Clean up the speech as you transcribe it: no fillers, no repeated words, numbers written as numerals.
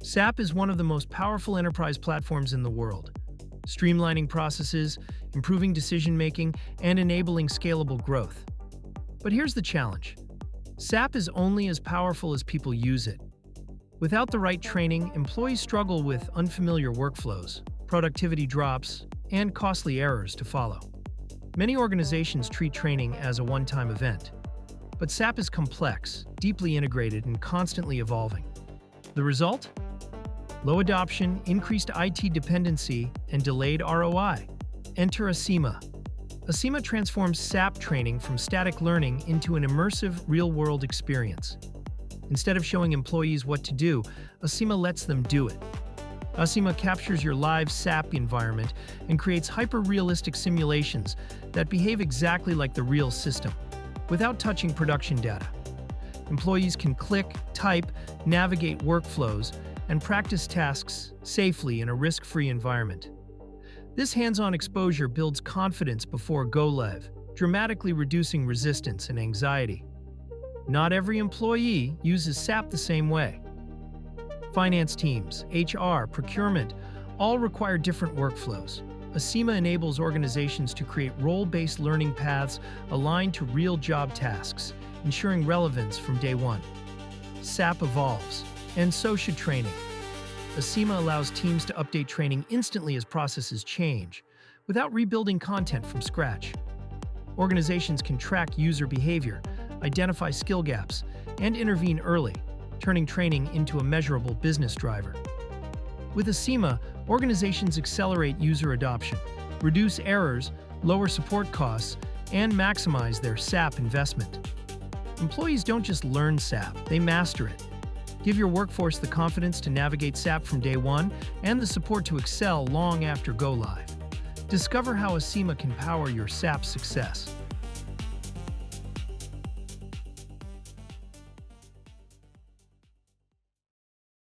SAP is one of the most powerful enterprise platforms in the world, streamlining processes, improving decision-making, and enabling scalable growth. But here's the challenge. SAP is only as powerful as people use it. Without the right training, employees struggle with unfamiliar workflows, productivity drops, and costly errors to follow. Many organizations treat training as a one-time event. But SAP is complex, deeply integrated, and constantly evolving. The result? Low adoption, increased IT dependency, and delayed ROI. Enter Assima. Assima transforms SAP training from static learning into an immersive, real-world experience. Instead of showing employees what to do, Assima lets them do it. Assima captures your live SAP environment and creates hyper-realistic simulations that behave exactly like the real system, without touching production data. Employees can click, type, navigate workflows, and practice tasks safely in a risk-free environment. This hands-on exposure builds confidence before go-live, dramatically reducing resistance and anxiety. Not every employee uses SAP the same way. Finance teams, HR, procurement, all require different workflows. Assima enables organizations to create role-based learning paths aligned to real job tasks, ensuring relevance from day one. SAP evolves, and so should training. Assima allows teams to update training instantly as processes change, without rebuilding content from scratch. Organizations can track user behavior, identify skill gaps, and intervene early, turning training into a measurable business driver. With Assima, organizations accelerate user adoption, reduce errors, lower support costs, and maximize their SAP investment. Employees don't just learn SAP, they master it. Give your workforce the confidence to navigate SAP from day one and the support to excel long after go live. Discover how Assima can power your SAP success.